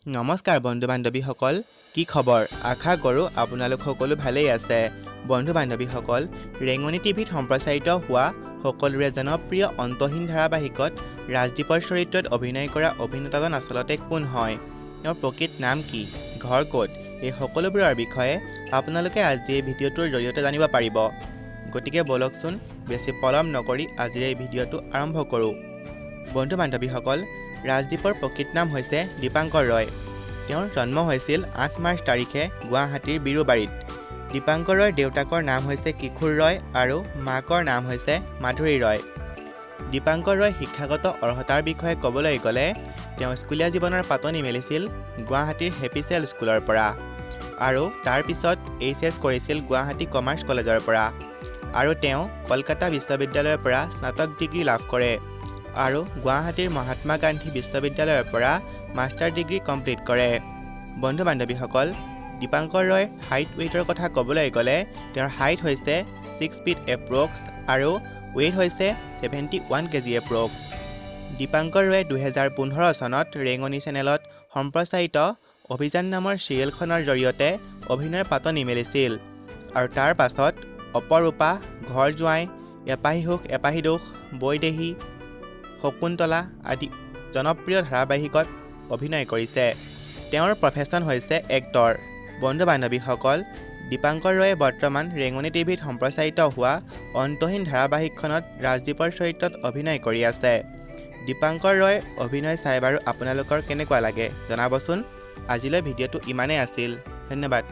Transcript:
নমস্কাৰ বন্ধু বান্ধৱীসকল, কি খবৰ? আশা কৰোঁ আপোনালোক সকলো ভালেই আছে। বন্ধু বান্ধৱীসকল, ৰেঙনি টিভিত সম্প্ৰচাৰিত হোৱা সকলোৰে জনপ্ৰিয় অন্তহীন ধাৰাবাহিকত ৰাজদ্বীপৰ চৰিত্ৰত অভিনয় কৰা অভিনেতাজন আচলতে কোন হয়, তেওঁৰ প্ৰকৃত নাম কি, ঘৰ ক'ত, এই সকলোবোৰৰ বিষয়ে আপোনালোকে আজি এই ভিডিঅ'টোৰ জৰিয়তে জানিব পাৰিব। গতিকে বলকচোন বেছি পলম নকৰি আজিৰ এই ভিডিঅ'টো আৰম্ভ কৰোঁ। বন্ধু বান্ধৱীসকল, ৰাজদ্বীপৰ প্ৰকৃত নাম হৈছে দীপাংকৰ ৰয়। তেওঁৰ জন্ম হৈছিল ৮ মাৰ্চ তাৰিখে গুৱাহাটীৰ বিৰুবাৰীত। দীপাংকৰ ৰয়ৰ দেউতাকৰ নাম হৈছে কিশোৰ ৰয় আৰু মাকৰ নাম হৈছে মাধুৰী ৰয়। দীপাংকৰ ৰয় শিক্ষাগত অৰ্হতাৰ বিষয়ে ক'বলৈ গ'লে তেওঁ স্কুলীয়া জীৱনৰ পাতনি মেলিছিল গুৱাহাটীৰ হেপিচেল স্কুলৰ পৰা আৰু তাৰ পিছত HS কৰিছিল গুৱাহাটী কমাৰ্চ কলেজৰ পৰা আৰু তেওঁ কলকাতা বিশ্ববিদ্যালয়ৰ পৰা স্নাতক ডিগ্ৰী লাভ কৰে আৰু গুৱাহাটীৰ মহাত্মা গান্ধী বিশ্ববিদ্যালয়ৰ পৰা মাষ্টাৰ ডিগ্ৰী কমপ্লিট কৰে। বন্ধু বান্ধৱীসকল, দীপাংকৰ ৰয়ৰ হাইট ৱেইটৰ কথা ক'বলৈ গ'লে তেওঁৰ হাইট হৈছে 6 ফিট এপ্ৰক্স আৰু ৱেইট হৈছে 71 কেজি এপ্ৰক্স। দীপাংকৰ ৰয়ে 2015 চনত ৰেঙনি চেনেলত সম্প্ৰচাৰিত অভিযান নামৰ চিৰিয়েলখনৰ জৰিয়তে অভিনয়ৰ পাতনি মেলিছিল আৰু তাৰ পাছত অপৰূপা, ঘৰ জোঁৱাই, এপাহি সুখ এপাহি দুখ, বৈদেহী, শকুন্তলা আদি জনপ্ৰিয় ধাৰাবাহিকত অভিনয় কৰিছে। তেওঁৰ প্ৰফেশ্যন হৈছে এক্টৰ। বন্ধু বান্ধৱীসকল, দীপাংকৰ ৰয়ে বৰ্তমান ৰেঙনি টিভিত সম্প্ৰচাৰিত হোৱা অন্তহীন ধাৰাবাহিকখনত ৰাজদ্বীপৰ চৰিত্ৰত অভিনয় কৰি আছে। দীপাংকৰ ৰয়ৰ অভিনয় চাই বাৰু আপোনালোকৰ কেনেকুৱা লাগে জনাবচোন। আজিলৈ ভিডিঅ'টো ইমানেই আছিল। ধন্যবাদ।